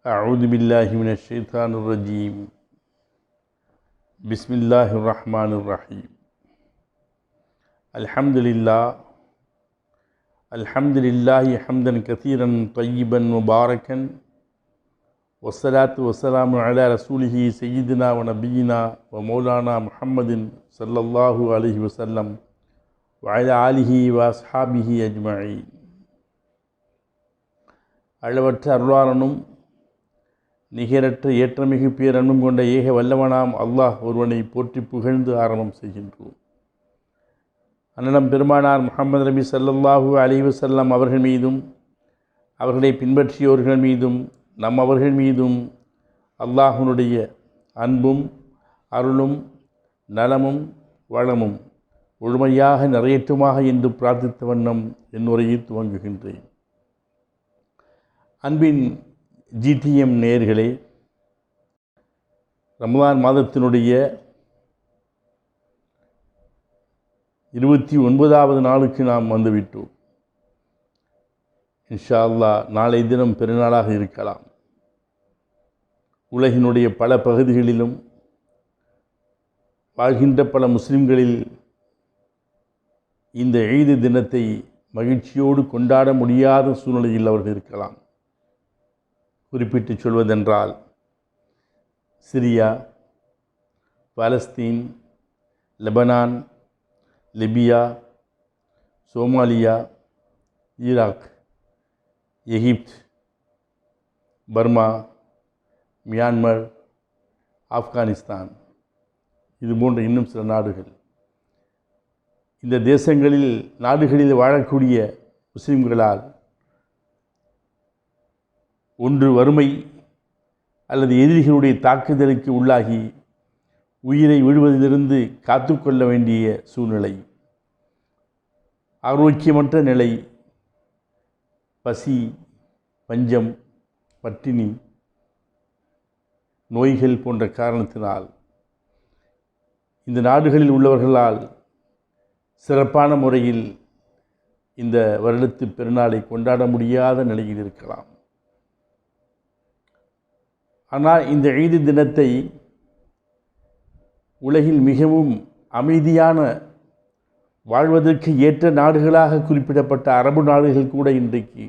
أعوذ بالله من الشيطان الرجيم بسم الله الرحمن الرحيم الحمد لله حمدا كثيرا طيبا مباركا والصلاة والسلام على رسوله سيدنا ونبينا ومولانا محمد صلى الله عليه وسلم وعلى آله وأصحابه أجمعين. அளவற்ற அருளாளனும் நிகரற்ற ஏற்றமிகு பேரன்பும் கொண்ட ஏக வல்லவனாம் அல்லாஹ் ஒருவனை போற்றி புகழ்ந்து ஆரம்பம் செய்கின்றோம். அண்ணலம் பெருமானார் முஹம்மது நபி ஸல்லல்லாஹு அலைஹி வஸல்லம் அவர்கள் மீதும் அவர்களை பின்பற்றியோர்கள் மீதும் அவர்கள் மீதும் அல்லாஹ்வுடைய அன்பும் அருளும் நலமும் வளமும் முழுமையாக நிறையற்றுமாக என்று பிரார்த்தித்த வண்ணம் என் உரையை துவங்குகின்றேன். அன்பின் ஜிடிஎம் நேயர்களே, ரமலான் மாதத்தினுடைய 29வது நாளுக்கு நாம் வந்துவிட்டோம். இன்ஷா அல்லாஹ் நாளை தினம் பெருநாளாக இருக்கலாம். உலகினுடைய பல பகுதிகளிலும் வாழ்கின்ற பல முஸ்லிம்களில் இந்த ஈது தினத்தை மகிழ்ச்சியோடு கொண்டாட முடியாத சூழ்நிலையில் அவர்கள் இருக்கலாம். குறிப்பிட்டு சொல்வதென்றால் Syria, Palestine, Lebanon, Libya, Somalia, Iraq, Egypt, Burma, Myanmar, Afghanistan, இது போன்ற இன்னும் சில நாடுகள். இந்த நாடுகளில் வாழக்கூடிய முஸ்லிம்களால் ஒன்று வறுமை அல்லது எதிரிகளுடைய தாக்குதலுக்கு உள்ளாகி உயிரை விழுவதிலிருந்து காத்து கொள்ள வேண்டிய சூழ்நிலை, ஆரோக்கியமற்ற நிலை, பசி, பஞ்சம், பட்டினி, நோய்கள் போன்ற காரணத்தினால் இந்த நாடுகளில் உள்ளவர்களால் சிறப்பான முறையில் இந்த வருடத்து பெருநாளை கொண்டாட முடியாத நிலையில் இருக்கலாம். ஆனால் இந்த ஈது தினத்தை உலகில் மிகவும் அமைதியான வாழ்வதற்கு ஏற்ற நாடுகளாக குறிப்பிடப்பட்ட அரபு நாடுகள் கூட இன்றைக்கு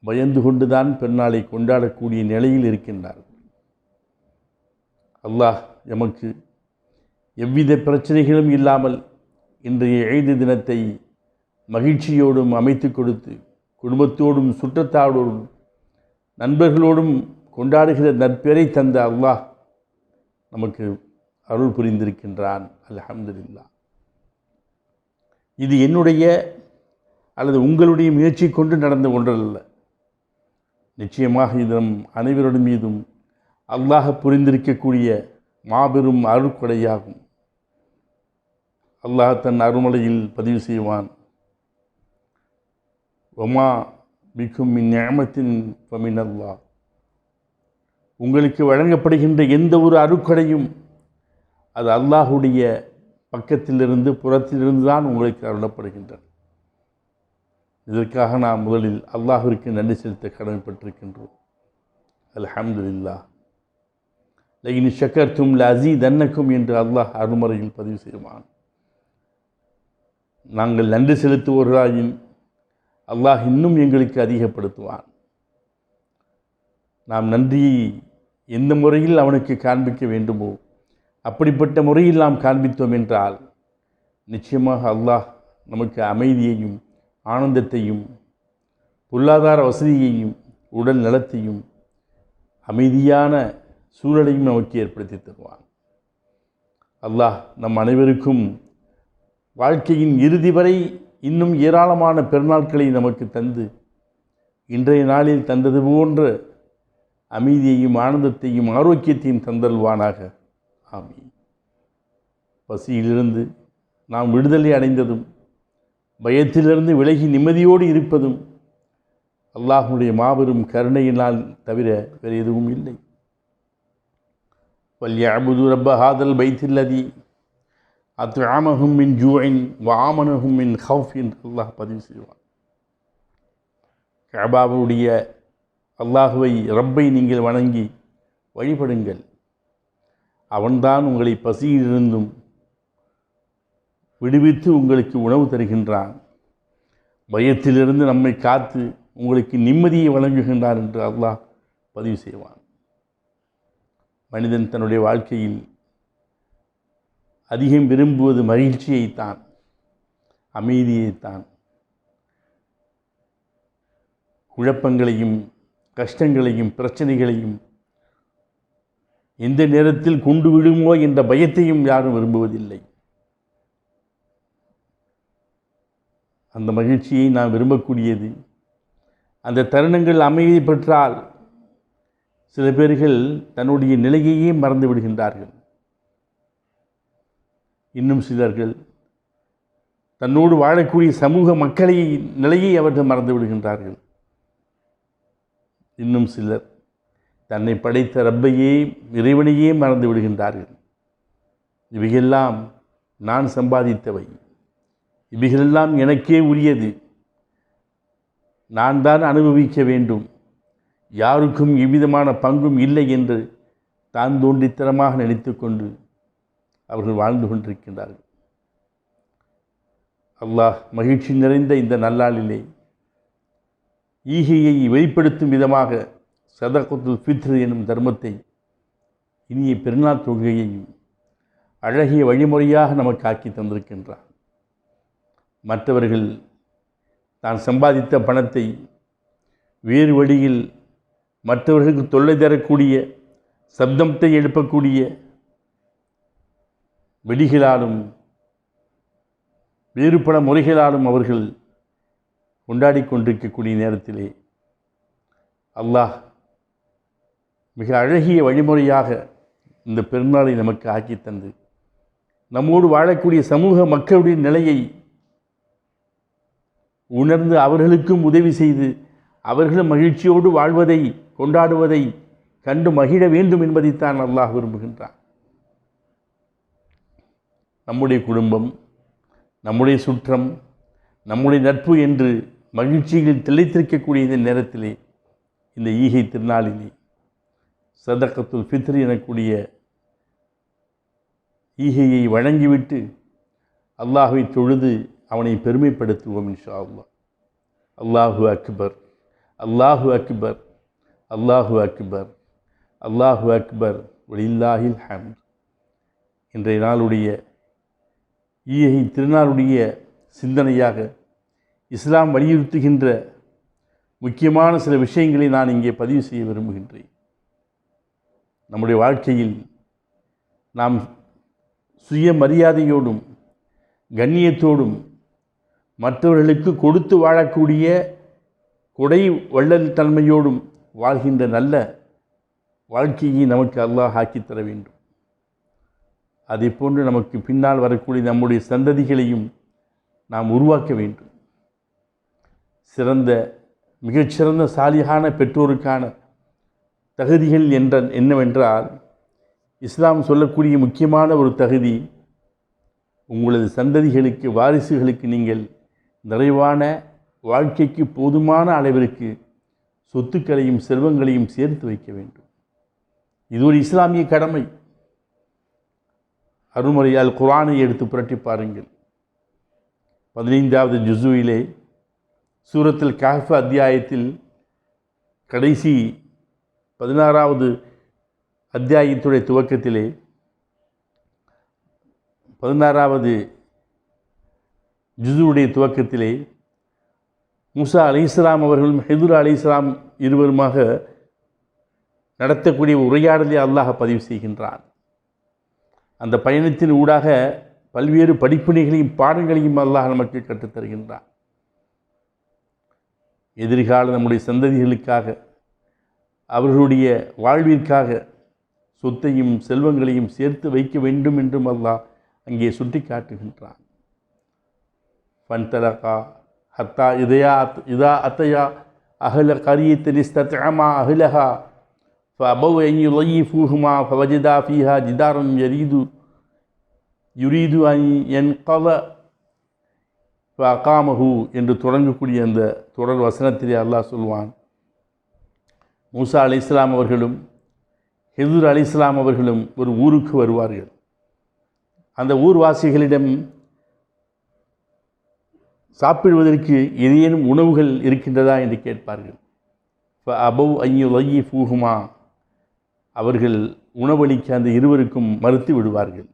பயந்து கொண்டுதான் பெருநாளை கொண்டாடக்கூடிய நிலையில் இருக்கின்றார்கள். அல்லாஹ் எமக்கு எவ்வித பிரச்சனைகளும் இல்லாமல் இன்றைய ஈது தினத்தை மகிழ்ச்சியோடும் அமைத்து கொடுத்து குடும்பத்தோடும் சுற்றத்தாரோடும் நண்பர்களோடும் கொண்டாடுகிற நற்பெயரை தந்த அல்லாஹ் நமக்கு அருள் புரிந்திருக்கின்றான். அல்ஹம்துலில்லாஹ். இது என்னுடைய அல்லது உங்களுடைய முயற்சி கொண்டு நடந்த ஒன்றல்ல. நிச்சயமாக இது நம் அனைவருடைய மீதும் அல்லாஹ் புரிந்திருக்கக்கூடிய மாபெரும் அருட்கொடையாகும். அல்லாஹ் தன் அருள்மலையில் பதிவு செய்வான், வமா பிக்கும் மின் நிஅமத்தின் ஃபமினல்லாஹ். உங்களுக்கு வழங்கப்படுகின்ற எந்த ஒரு அருட்கொடையும் அது அல்லாஹுடைய பக்கத்திலிருந்து புறத்திலிருந்து தான் உங்களுக்கு அருளப்படுகின்றன. இதற்காக நாம் முதலில் அல்லாஹ்விற்கு நன்றி செலுத்த கடமைப்பட்டிருக்கின்றோம். அல்ஹம்துலில்லாஹ். லஇன் ஷக்கர்தும் லஅஸீதன்னக்கும் என்று அல்லாஹ் அருள்மறையில் பதிவு செய்வான். நாங்கள் நன்றி செலுத்துவோர்களாயின் அல்லாஹ் இன்னும் எங்களுக்கு அதிகப்படுத்துவான். நாம் நன்றியை எந்த முறையில் அவனுக்கு காண்பிக்க வேண்டுமோ அப்படிப்பட்ட முறையில் நாம் காண்பித்தோம் என்றால் நிச்சயமாக அல்லாஹ் நமக்கு அமைதியையும் ஆனந்தத்தையும் பொருளாதார வசதியையும் உடல் நலத்தையும் அமைதியான சூழலையும் நமக்கு ஏற்படுத்தி தருவான். அல்லாஹ் நம் அனைவருக்கும் வாழ்க்கையின் இறுதி வரை இன்னும் ஏராளமான பெருநாட்களை நமக்கு தந்து இன்றைய நாளில் தந்தது போன்ற அமைதியையும் ஆனந்தத்தையும் ஆரோக்கியத்தையும் தந்தல்வானாக. ஆமீன். பசியிலிருந்து நாம் விடுதலை அடைந்ததும் பயத்திலிருந்து விலகி நிம்மதியோடு இருப்பதும் அல்லாஹ்வுடைய மாபெரும் கருணையினால் தவிர வேறு எதுவும் இல்லை. வல்யஅபுது ரப்ப ஹாதல் பைத்தில்லதி அத்அமஹும் மின் ஜூஇன் வஆமனஹும் மின் ஹௌஃப் என்று அல்லாஹ் பதிவு செய்வான். கஅபாவுடைய அல்லாஹுவை ரப்பை நீங்கள் வணங்கி வழிபடுங்கள். அவன்தான் உங்களை பசியிலிருந்தும் விடுவித்து உங்களுக்கு உணவு தருகின்றான். பயத்திலிருந்து நம்மை காத்து உங்களுக்கு நிம்மதியை வழங்குகின்றான் என்று அல்லாஹ் பதிவு செய்வான். மனிதன் தன்னுடைய வாழ்க்கையில் அதிகம் விரும்புவது மகிழ்ச்சியைத்தான், அமைதியைத்தான். குழப்பங்களையும் கஷ்டங்களையும் பிரச்சனைகளையும் எந்த நேரத்தில் கொண்டு விடுமோ என்ற பயத்தையும் யாரும் விரும்புவதில்லை. அந்த மகிழ்ச்சியை நாம் விரும்பக்கூடியது. அந்த தருணங்கள் அமைதி பெற்றால் சில பேர்கள் தன்னுடைய நிலையையே மறந்து விடுகின்றார்கள். இன்னும் சிலர்கள் தன்னோடு வாழக்கூடிய சமூக மக்களை நிலையை அவர்கள் மறந்து விடுகின்றார்கள். இன்னும் சிலர் தன்னை படைத்த ரப்பையே இறைவனையே மறந்து விடுகின்றார்கள். இவையெல்லாம் நான் சம்பாதித்தவை, இவைகளெல்லாம் எனக்கே உரியது, நான் தான் அனுபவிக்க வேண்டும், யாருக்கும் எவ்விதமான பங்கும் இல்லை என்று தான் தோன்றித்தனமாக நினைத்து கொண்டு அவர்கள் வாழ்ந்து கொண்டிருக்கின்றார்கள். அல்லாஹ் மகிழ்ச்சி நிறைந்த இந்த நல்லாளிலே ஈகையை வெளிப்படுத்தும் விதமாக சதகத்துல் ஃபித்ர் எனும் தர்மத்தை, இனிய பெருநாள் தொழுகையையும் அழகிய வழிமுறையாக நமக்கு ஆக்கி தந்திருக்கின்றார். மற்றவர்கள் தான் சம்பாதித்த பணத்தை வேறு வழியில் மற்றவர்களுக்கு தொல்லை தரக்கூடிய, சப்தத்தை எழுப்பக்கூடிய வெடிகளாலும் வேறு பல முறைகளாலும் அவர்கள் கொண்டாடி கொண்டிருக்கக்கூடிய நேரத்திலே அல்லாஹ் மிக அழகிய வழிமுறையாக இந்த பெருநாளை நமக்கு ஆக்கி தந்து நம்மோடு வாழக்கூடிய சமூக மக்களுடைய நிலையை உணர்ந்து அவர்களுக்கும் உதவி செய்து அவர்களும் மகிழ்ச்சியோடு வாழ்வதை கொண்டாடுவதை கண்டு மகிழ வேண்டும் என்பதைத்தான் அல்லாஹ் விரும்புகின்றான். நம்முடைய குடும்பம், நம்முடைய சுற்றம், நம்முடைய நட்பு என்று மகிழ்ச்சியில் திளைத்திருக்கக்கூடிய இந்த நேரத்திலே, இந்த ஈகை திருநாளிலே சதகத்துல் ஃபித்ர் எனக்கூடிய ஈகையை வழங்கிவிட்டு அல்லாஹ்வை தொழுது அவனை பெருமைப்படுத்துவோம் இன்ஷா அல்லாஹ். அல்லாஹு அக்பர், அல்லாஹு அக்பர், அல்லாஹு அக்பர், அல்லாஹு அக்பர், வலில்லாஹில் ஹம்த். இன்றைய நாளுடைய ஈகை திருநாளுடைய சிந்தனையாக இஸ்லாம் வலியுறுத்துகின்ற முக்கியமான சில விஷயங்களை நான் இங்கே பதிவு செய்ய விரும்புகின்றேன். நம்முடைய வாழ்க்கையில் நாம் சுயமரியாதையோடும் கண்ணியத்தோடும் மற்றவர்களுக்கு கொடுத்து வாழக்கூடிய கொடை வள்ளல் தன்மையோடும் வாழ்கின்ற நல்ல வாழ்க்கையை நமக்கு அல்லாஹ் ஆக்கித்தர வேண்டும். அதை போன்று நமக்கு பின்னால் வரக்கூடிய நம்முடைய சந்ததிகளையும் நாம் உருவாக்க வேண்டும். மிகச்சிறந்த சாலிகான பெற்றோருக்கான தகுதிகள் என்னவென்றால், இஸ்லாம் சொல்லக்கூடிய முக்கியமான ஒரு தகுதி, உங்களது சந்ததிகளுக்கு, வாரிசுகளுக்கு நீங்கள் நிறைவான வாழ்க்கைக்கு போதுமான அளவிற்கு சொத்துக்களையும் செல்வங்களையும் சேர்த்து வைக்க வேண்டும். இது ஒரு இஸ்லாமிய கடமை. அருள்முறையால் குர்ஆனை எடுத்து புரட்டி பாருங்கள். 15வது ஜுஸுவிலே சூரத்துல் கஹ்ஃப் அத்தியாயத்தில் கடைசி 16வது அத்தியாயத்துடைய துவக்கத்திலே 16வது ஜுஸுவுடைய துவக்கத்திலே மூசா அலைஹிஸ்ஸலாம் அவர்களும் ஹிதுர் அலைஹிஸ்ஸலாம் இருவருமாக நடத்தக்கூடிய உரையாடலை அல்லாஹ் பதிவு செய்கின்றான். அந்த பயணத்தின் ஊடாக பல்வேறு படிப்பினைகளையும் பாடங்களையும் அல்லாஹ் நமக்கு கற்றுத்தருகின்றான். எதிர்கால நம்முடைய சந்ததிகளுக்காக, அவர்களுடைய வாழ்விற்காக சொத்தையும் செல்வங்களையும் சேர்த்து வைக்க வேண்டும் என்றும் அல்லாஹ் அங்கே சுட்டி காட்டுகின்றான். ஃபன்தலகா ஹத்தா இதா அத்தயா அஹ்ல கரியத்தின் இஸ்தத்அமா அஹ்லஹா ஃபஅபவ் அன் யுضيفوهما فوجدا فيها جدارا يريد أن ينقض فأقامه என்று தொடங்கக்கூடிய அந்த தொடர் வசனத்திலே அல்லாஹ் சொல்வான், மூசா அலைஹிஸ்ஸலாம் அவர்களும் ஹிதுர் அலைஹிஸ்ஸலாம் அவர்களும் ஒரு ஊருக்கு வருவார்கள். அந்த ஊர்வாசிகளிடம் சாப்பிடுவதற்கு ஏதேனும் உணவுகள் இருக்கின்றதா என்று கேட்பார்கள். அபவ் ஐயுலகி பூகுமா, அவர்கள் உணவளிக்க அந்த இருவருக்கும் மறுத்து விடுவார்கள்.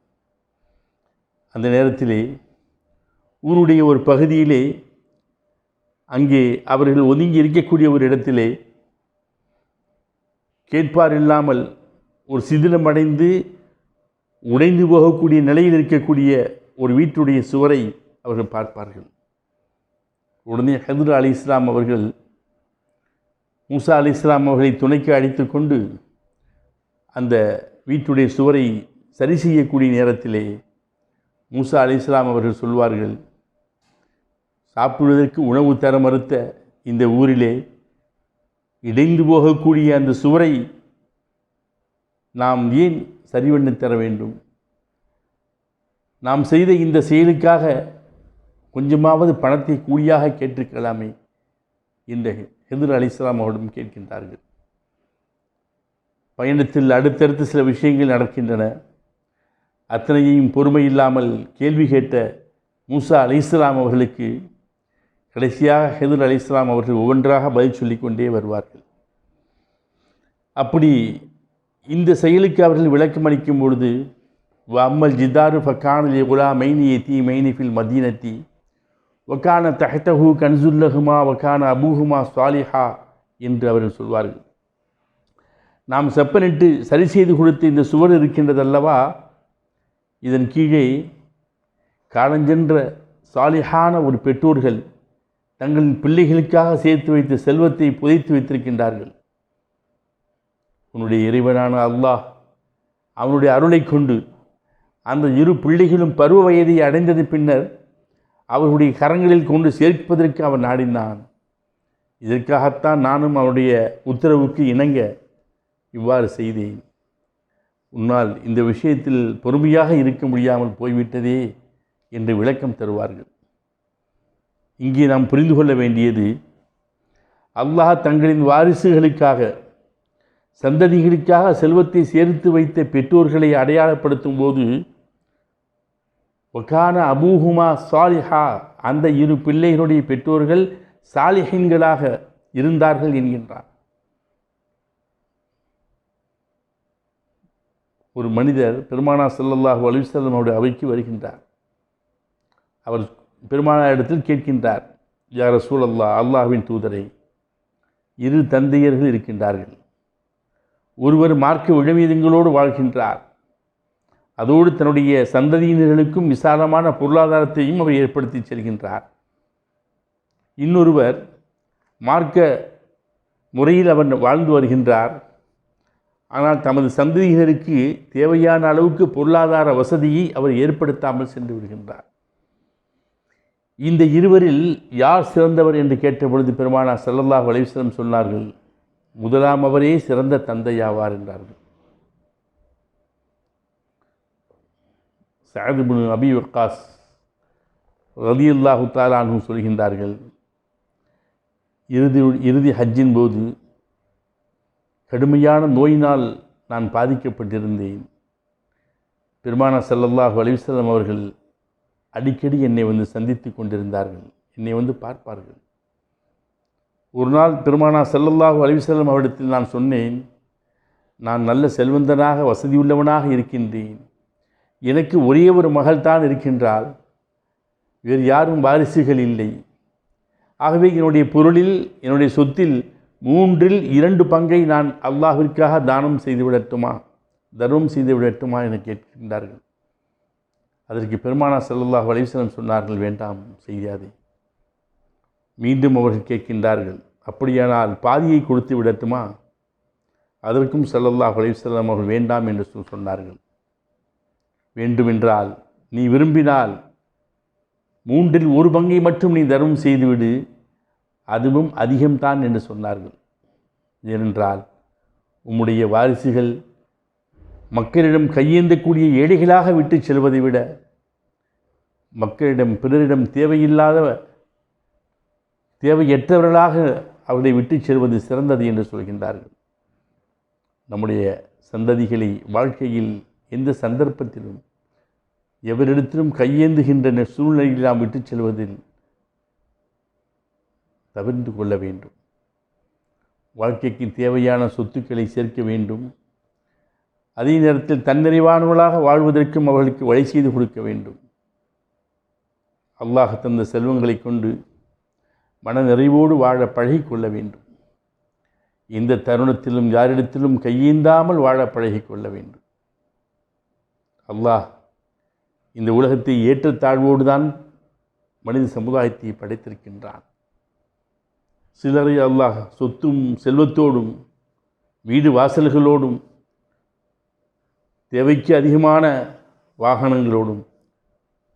அந்த நேரத்திலே ஊருடைய ஒரு பகுதியிலே, அங்கே அவர்கள் ஒதுங்கி இருக்கக்கூடிய ஒரு இடத்திலே கேட்பார் இல்லாமல் ஒரு சிதிலமடைந்து உடைந்து போகக்கூடிய நிலையில் இருக்கக்கூடிய ஒரு வீட்டுடைய சுவரை அவர்கள் பார்ப்பார்கள். உடனே ஹிதுர் அலைஹிஸ்ஸலாம் அவர்கள் மூசா அலைஹிஸ்ஸலாம் அவர்களை துணைக்கு அழைத்து கொண்டு அந்த வீட்டுடைய சுவரை சரி செய்யக்கூடிய நேரத்திலே மூசா அலைஹிஸ்ஸலாம் அவர்கள் சொல்வார்கள், சாப்பிடுவதற்கு உணவு தர மறுத்த இந்த ஊரிலே இடைந்து போகக்கூடிய அந்த சுவரை நாம் ஏன் சரிவண்ணி தர வேண்டும்? நாம் செய்த இந்த செயலுக்காக கொஞ்சமாவது பணத்தை கூலியாக கேட்டிருக்கலாமே என்று ஹிதுர் அலைஹிஸ்ஸலாம் அவரிடம் கேட்கின்றார்கள். பயணத்தில் அடுத்தடுத்து சில விஷயங்கள் நடக்கின்றன. அத்தனையையும் பொறுமை இல்லாமல் கேள்வி கேட்ட மூசா அலைஹிஸ்ஸலாம் அவர்களுக்கு கடைசியாக ஹிதுர் அலைஹிஸ்ஸலாம் அவர்கள் ஒவ்வொன்றாக பதில் சொல்லிக்கொண்டே வருவார்கள். அப்படி இந்த செயலுக்கு அவர்கள் விளக்கம் அளிக்கும் பொழுது, அம்மல் ஜிதாரு ஃபக்கான குலாமைனி யதீமைனி ஃபில் மதீனத்தி வக்கான தஹ்தஹு கன்சுல்லஹுமா வக்கான அபூஹுமா சாலிஹா என்று அவர்கள் சொல்வார்கள். நாம் செப்பனிட்டு சரி செய்து கொடுத்த இந்த சுவர் இருக்கின்றதல்லவா, இதன் கீழே காலஞ்சென்ற சாலிஹான ஒரு பெற்றோர்கள் தங்களின் பிள்ளைகளுக்காக சேர்த்து வைத்த செல்வத்தை புதைத்து வைத்திருக்கின்றார்கள். உன்னுடைய இறைவனான அல்லாஹ் அவனுடைய அருளை கொண்டு அந்த இரு பிள்ளைகளும் பருவ வயதை அடைந்தது பின்னர் அவர்களுடைய கரங்களில் கொண்டு சேர்ப்பதற்கு அவன் நாடினான். இதற்காகத்தான் நானும் அவனுடைய உத்தரவுக்கு இணங்க இவ்வாறு செய்தேன். உன்னால் இந்த விஷயத்தில் பொறுமையாக இருக்க முடியாமல் போய்விட்டதே என்று விளக்கம் தருவார்கள். இங்கே நாம் புரிந்து கொள்ள வேண்டியது, அல்லாஹ் தங்களின் வாரிசுகளுக்காக சந்ததிகளுக்காக செல்வத்தை சேர்த்து வைத்த பெற்றோர்களை அடையாளப்படுத்தும் போது வகான அபூஹுமா சாலிஹா, அந்த இரு பிள்ளைகளுடைய பெற்றோர்கள் சாலிஹீன்களாக இருந்தார்கள் என்கின்றார். ஒரு மனிதர் பெருமானா ஸல்லல்லாஹு அலைஹி வஸல்லம் அவருடைய அவைக்கு வருகின்றார். அவர் பெருமானார் இடத்தில் கேட்கின்றார், யா ரசூலல்லாஹ், அல்லாஹ்வின் தூதரை, இரு தந்தையர்கள் இருக்கின்றார்கள். ஒருவர் மார்க்க விழுமியங்களோடு வாழ்கின்றார். அதோடு தன்னுடைய சந்ததியினர்களுக்கும் விசாலமான பொருளாதாரத்தையும் அவர் ஏற்படுத்தி செல்கின்றார். இன்னொருவர் மார்க்க முறையில் அவர் வாழ்ந்து வருகின்றார். ஆனால் தமது சந்ததியினருக்கு தேவையான அளவுக்கு பொருளாதார வசதியை அவர் ஏற்படுத்தாமல் சென்று விடுகின்றார். இந்த இருவரில் யார் சிறந்தவர் என்று கேட்டபொழுது பெருமானார் ஸல்லல்லாஹு அலைஹி வஸல்லம் சொன்னார்கள், முதலாம் அவரே சிறந்த தந்தையாவார் என்றார்கள். சஅத் இப்னு அபி வக்காஸ் ரலியல்லாஹு தஆலா அன்ஹு சொல்கின்றார்கள், இறுதி ஹஜ்ஜின் போது கடுமையான நோயினால் நான் பாதிக்கப்பட்டிருந்தேன். பெருமானார் ஸல்லல்லாஹு அலைஹி வஸல்லம் அவர்கள் அடிக்கடி என்னை வந்து சந்தித்து கொண்டிருந்தார்கள், என்னை வந்து பார்ப்பார்கள். ஒரு நாள் பெருமானார் ஸல்லல்லாஹு அலைஹி வஸல்லம் அவரிடத்தில் நான் சொன்னேன், நான் நல்ல செல்வந்தனாக வசதியுள்ளவனாக இருக்கின்றேன். எனக்கு ஒரே ஒரு மகள் தான் இருக்கின்றாள், வேறு யாரும் வாரிசுகள் இல்லை. ஆகவே என்னுடைய பொருளில், என்னுடைய சொத்தில் 2/3 பங்கை நான் அல்லாஹ்விற்காக தானம் செய்துவிடட்டுமா, தர்மம் செய்துவிடட்டுமா என கேட்கின்றார்கள். அதற்கு பெருமானார் ஸல்லல்லாஹு அலைஹி வஸல்லம் சொன்னார்கள், வேண்டாம், செய்யாதே. மீண்டும் அவர்கள் கேட்கின்றார்கள், அப்படியானால் பாதியை கொடுத்து விடட்டுமா? அதற்கும் ஸல்லல்லாஹு அலைஹி வஸல்லம் அவர்கள் வேண்டாம் என்று சொன்னார்கள். வேண்டுமென்றால் நீ விரும்பினால் 1/3 பங்கை மட்டும் நீ தர்மம் செய்துவிடு, அதுவும் அதிகம்தான் என்று சொன்னார்கள். ஏனென்றால் உம்முடைய வாரிசுகள் மக்களிடம் கையேந்தக்கூடிய ஏழைகளாக விட்டு செல்வதை விட மக்களிடம், பிறரிடம் தேவையற்றவர்களாக அவர்களை விட்டு செல்வது சிறந்தது என்று சொல்கின்றார்கள். நம்முடைய சந்ததிகளை வாழ்க்கையில் எந்த சந்தர்ப்பத்திலும் எவரிடத்திலும் கையேந்துகின்ற சூழ்நிலையில் நாம் விட்டுச் செல்வதில் தவிர்த்து கொள்ள வேண்டும். வாழ்க்கைக்கு தேவையான சொத்துக்களை சேர்க்க வேண்டும். அதே நேரத்தில் தன்னிறைவானவர்களாக வாழ்வதற்கும் அவர்களுக்கு வழி செய்து கொடுக்க வேண்டும். அல்லாஹ் தந்த செல்வங்களை கொண்டு மன நிறைவோடு வாழ பழகிக்கொள்ள வேண்டும். எந்த தருணத்திலும் யாரிடத்திலும் கையேந்தாமல் வாழ பழகிக்கொள்ள வேண்டும். அல்லாஹ் இந்த உலகத்தை ஏற்றத்தாழ்வோடு தான் மனித சமுதாயத்தை படைத்திருக்கின்றான். சிலரை அல்லாஹ் சொத்தும் செல்வத்தோடும் வீடு வாசல்களோடும் தேவைக்கு அதிகமான வாகனங்களோடும்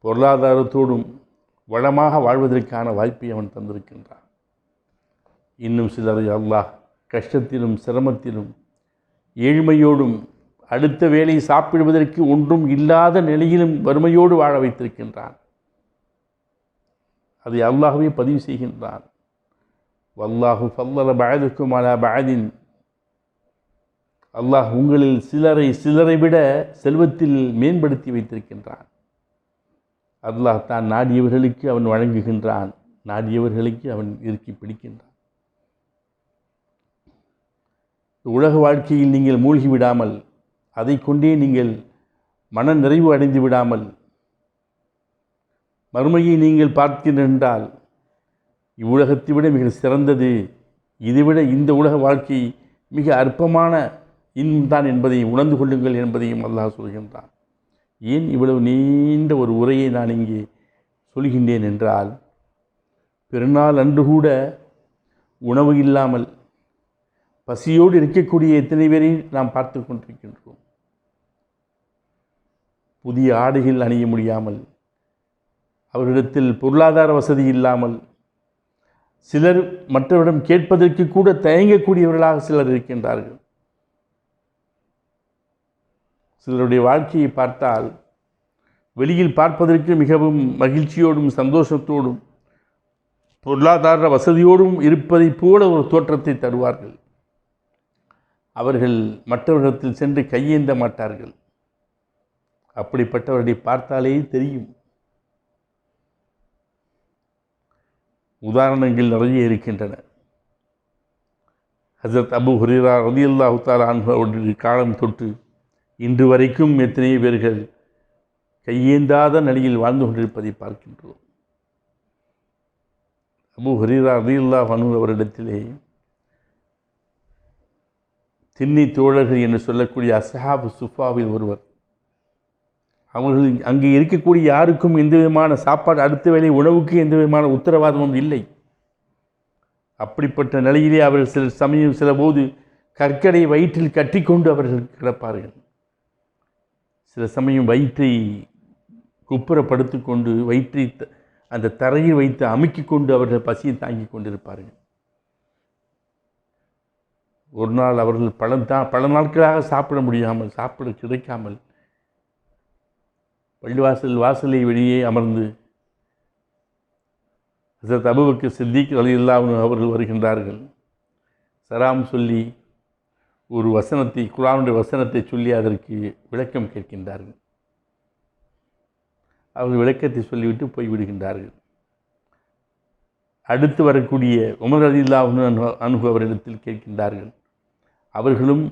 பொருளாதாரத்தோடும் வளமாக வாழ்வதற்கான வாய்ப்பை அவன் தந்திருக்கின்றான். இன்னும் சிலரை அல்லாஹ் கஷ்டத்திலும் சிரமத்திலும் ஏழ்மையோடும் அடுத்த வேளை சாப்பிடுவதற்கு ஒன்றும் இல்லாத நிலையிலும் வறுமையோடு வாழ வைத்திருக்கின்றான். அதை அல்லாஹ்வே பதிவு செய்கின்றான். வல்லாஹு ஃபல்லல பஅதுக்கும் அலா பஅதின். அல்லாஹ் உங்களில் சிலரை விட செல்வத்தில் மேம்படுத்தி வைத்திருக்கின்றான். அல்லாஹ் தான் நாடியவர்களுக்கு அவன் வழங்குகின்றான், நாடியவர்களுக்கு அவன் இறுக்கி பிடிக்கின்றான். உலக வாழ்க்கையில் நீங்கள் மூழ்கி விடாமல், அதை கொண்டே நீங்கள் மன நிறைவு அடைந்து விடாமல், மறுமையை நீங்கள் பார்க்கின்றால் இவ்வுலகத்தை விட மிக சிறந்தது, இதைவிட இந்த உலக வாழ்க்கை மிக அற்பமான இன்பம்தான் என்பதை உணர்ந்து கொள்ளுங்கள் என்பதையும் அல்லாஹ் சொல்கின்றான். ஏன் இவ்வளவு நீண்ட ஒரு உரையை நான் இங்கே சொல்கின்றேன் என்றால், பெருநாள் அன்று கூட உணவு இல்லாமல் பசியோடு இருக்கக்கூடிய எத்தனை பேரை நாம் பார்த்து கொண்டிருக்கின்றோம். புதிய ஆடைகள் அணிய முடியாமல், அவர்களிடத்தில் பொருளாதார வசதி இல்லாமல், சிலர் மற்றவரிடம் கேட்பதற்கு கூட தயங்கக்கூடியவர்களாக சிலர் இருக்கின்றார்கள். சிலருடைய வாழ்க்கையை பார்த்தால் வெளியில் பார்ப்பதற்கு மிகவும் மகிழ்ச்சியோடும் சந்தோஷத்தோடும் பொருளாதார வசதியோடும் இருப்பதைப் போல ஒரு தோற்றத்தை தருவார்கள். அவர்கள் மற்றவர்களிடத்தில் சென்று கையேந்த மாட்டார்கள். அப்படிப்பட்டவர்களை பார்த்தாலே தெரியும். உதாரணங்கள் நிறைய இருக்கின்றன. ஹஸரத் அபூ ஹுரைரா ரலியல்லாஹு தஆலா அன்ஹு அவருடைய காலம் தொட்டு இன்று வரைக்கும் எத்தனை பேர்கள் கையேந்தாத நிலையில் வாழ்ந்து கொண்டிருப்பதை பார்க்கின்றோம். அபூ ஹுரைரா ரலியல்லாஹு அன்ஹு அவரிடத்திலே திண்ணை தோழர்கள் என்று சொல்லக்கூடிய அஸ்ஹாபு சுஃபாவில் ஒருவர். அவர்கள் அங்கே இருக்கக்கூடிய யாருக்கும் எந்த விதமான சாப்பாடு, அடுத்த வேளை உணவுக்கு எந்த விதமான உத்தரவாதமும் இல்லை. அப்படிப்பட்ட நிலையிலே அவர்கள் சில சமயம் சில போது கற்கடை வயிற்றில் கட்டிக்கொண்டு அவர்கள் கிடப்பார்கள். சில சமயம் வயிற்றை குப்புறப்படுத்தி கொண்டு வயிற்றை அந்த தரையில் வைத்து அமுக்கிக் கொண்டு அவர்கள் பசியை தாங்கிக் கொண்டிருப்பார்கள். ஒரு நாள் அவர்கள் பல நாட்களாக சாப்பிட முடியாமல், சாப்பிட கிடைக்காமல் வாசலை வெளியே அமர்ந்து ஹஸரத் அபூபக்கர் சித்திக் ரலியல்லாஹு அன்ஹு அவர்கள் வருகின்றார்கள். சலாம் சொல்லி ஒரு வசனத்தை, குர்ஆனுடைய வசனத்தை சொல்லி அதற்கு விளக்கம் கேட்கின்றார்கள். அவர்கள் விளக்கத்தை சொல்லிவிட்டு போய்விடுகின்றார்கள். அடுத்து வரக்கூடிய உமர் ரலியல்லாஹு அன்ஹு அவரிடத்தில் கேட்கின்றார்கள். அவர்களும்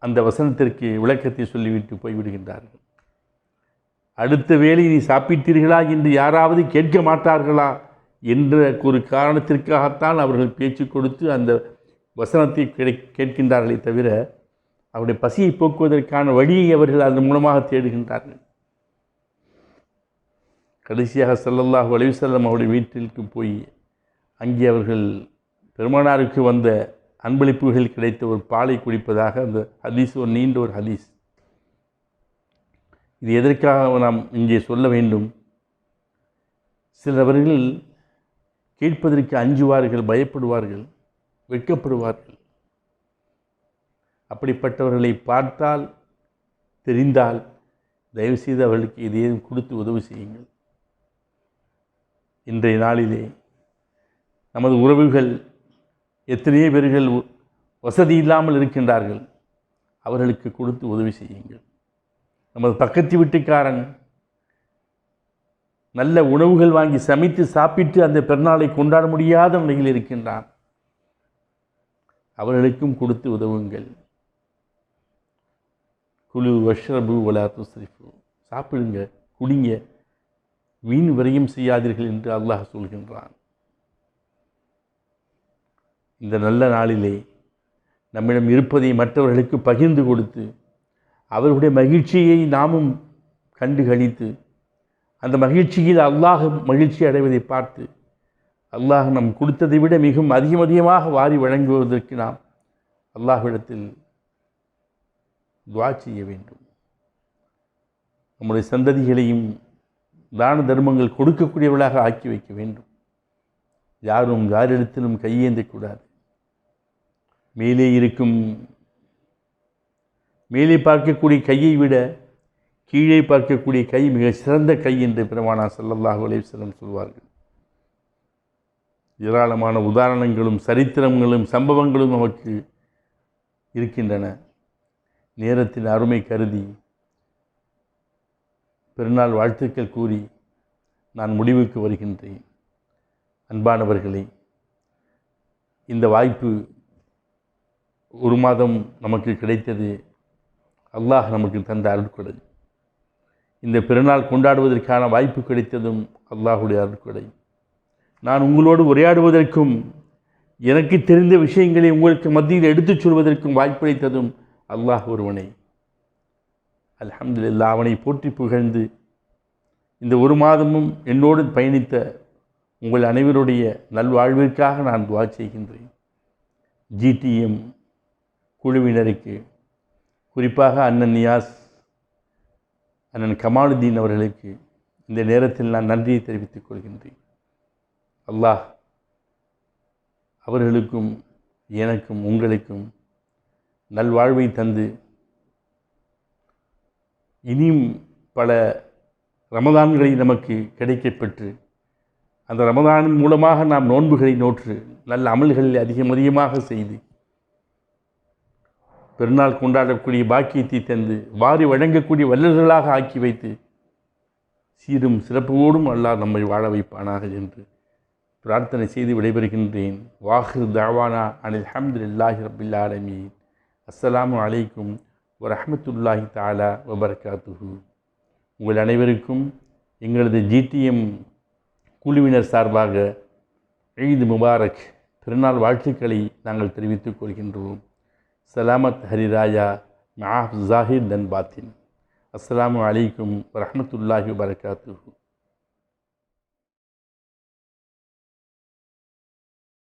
அந்த வசனத்திற்கு விளக்கத்தை சொல்லிவிட்டு போய்விடுகின்றார்கள். அடுத்த வேளை நீ சாப்பிட்டீர்களா என்று யாராவது கேட்க மாட்டார்களா என்ற ஒரு காரணத்திற்காகத்தான் அவர்கள் பேச்சு கொடுத்து அந்த வசனத்தை கேட்கின்றார்களே தவிர அவருடைய பசியை போக்குவதற்கான வழியை அவர்கள் அதன் மூலமாக தேடுகின்றார்கள். கடைசியாக ஸல்லல்லாஹு அலைஹி வஸல்லம் அவருடைய வீட்டிற்கு போய் அங்கே அவர்கள் பெருமானாருக்கு வந்த அன்பளிப்புகள் கிடைத்த ஒரு பாலை குடிப்பதாக அந்த ஹதீஸ், ஒரு நீண்ட ஒரு ஹதீஸ். இது எதற்காக நாம் இங்கே சொல்ல வேண்டும்? சிலவர்கள் கேட்பதற்கு அஞ்சுவார்கள், பயப்படுவார்கள், வெட்கப்படுவார்கள். அப்படிப்பட்டவர்களை பார்த்தால், தெரிந்தால் தயவுசெய்து அவர்களுக்கு இதையும் கொடுத்து உதவி செய்யுங்கள். இன்றைய நாளிலே நமது உறவுகள் எத்தனையோ பேர்கள் வசதி இல்லாமல் இருக்கின்றார்கள், அவர்களுக்கு கொடுத்து உதவி செய்யுங்கள். நமது பக்கத்து வீட்டுக்காரன் நல்ல உணவுகள் வாங்கி சமைத்து சாப்பிட்டு அந்த பெருநாளை கொண்டாட முடியாத நிலையில் இருக்கின்றான், அவர்களுக்கும் கொடுத்து உதவுங்கள். குலு வஷ்ரபு வலா துஸ்ரிஃபு, சாப்பிடுங்க, குடிங்க, வீண் விரயம் செய்யாதீர்கள் என்று அல்லாஹ் சொல்கின்றான். இந்த நல்ல நாளிலே நம்மிடம் இருப்பதை மற்றவர்களுக்கு பகிர்ந்து கொடுத்து அவர்களுடைய மகிழ்ச்சியை நாமும் கண்டு களித்து அந்த மகிழ்ச்சியில் அல்லாஹ் மகிழ்ச்சி அடைவதை பார்த்து அல்லாஹ் நம் கொடுத்ததை விட மிகவும் அதிகமாக வாரி வழங்குவதற்கு நாம் அல்லாஹ்விடத்தில் துஆ செய்ய வேண்டும். நம்முடைய சந்ததிகளையும் தான தர்மங்கள் கொடுக்கக்கூடியவர்களாக ஆக்கி வைக்க வேண்டும். யாரும் யாரிடத்திலும் கையேந்தக்கூடாது. மேலே பார்க்கக்கூடிய கையை விட கீழே பார்க்கக்கூடிய கை மிக சிறந்த கை என்று பெருமானார் ஸல்லல்லாஹு அலைஹி வஸல்லம் சொல்வார்கள். ஏராளமான உதாரணங்களும் சரித்திரங்களும் சம்பவங்களும் நமக்கு இருக்கின்றன. நேரத்தின் அருமை கருதி பெருநாள் வாழ்த்துக்கள் கூறி நான் முடிவுக்கு வருகின்றேன். அன்பானவர்களே, இந்த வாய்ப்பு ஒரு மாதம் நமக்கு கிடைத்தது அல்லாஹ் நமக்கு தந்த அருட்கொடை. இந்த பெருநாள் கொண்டாடுவதற்கான வாய்ப்பு கிடைத்ததும் அல்லாஹுடைய அருட்கொடை. நான் உங்களோடு உரையாடுவதற்கும் எனக்கு தெரிந்த விஷயங்களை உங்களுக்கு மத்தியில் எடுத்துச் சொல்வதற்கும் வாய்ப்பளித்ததும் அல்லாஹ் ஒருவனை. அல்ஹம்துலில்லாஹ், அவனை போற்றி புகழ்ந்து இந்த ஒரு மாதமும் என்னோடு பயணித்த உங்கள் அனைவருடைய நல்வாழ்விற்காக நான் துஆ செய்கின்றேன். ஜிடிஎம் குழுவினருக்கு, குறிப்பாக அண்ணன் நியாஸ், அண்ணன் கமாலுதீன் அவர்களுக்கு இந்த நேரத்தில் நான் நன்றியை தெரிவித்துக் கொள்கின்றேன். அல்லாஹ் அவர்களுக்கும் எனக்கும் உங்களுக்கும் நல்வாழ்வை தந்து இனியும் பல ரமதான்களை நமக்கு கிடைக்கப்பெற்று அந்த ரமதானின் மூலமாக நாம் நோன்புகளை நோற்று நல்ல அமல்களில் அதிகமாக செய்து பெருநாள் கொண்டாடக்கூடிய பாக்கியத்தை தந்து வாரி வழங்கக்கூடிய வல்லல்களாக ஆக்கி வைத்து சீரும் சிறப்போடும் அல்லாஹ் நம்மை வாழ வைப்பானாக என்று பிரார்த்தனை செய்து விடைபெறுகின்றேன். வாஹிர் தாவானா அனில் ஹம்துலில்லாஹி ரப்பில் ஆலமீன். அஸ்ஸலாமு அலைக்கும் வரஹ்மத்துல்லாஹி தஆலா வபரகாத்துஹு. உங்கள் அனைவருக்கும் எங்களது ஜிடிஎம் குழுவினர் சார்பாக ஈத் முபாரக் பெருநாள் வாழ்த்துக்களை நாங்கள் தெரிவித்துக் கொள்கின்றோம். சலாமத் ஹரிராயா மஆஃப் ஸாஹிர் தன் பாத்தின். அஸ்ஸலாமு அலைக்கும் வரஹ்மத்துல்லாஹி வபரகாத்துஹு.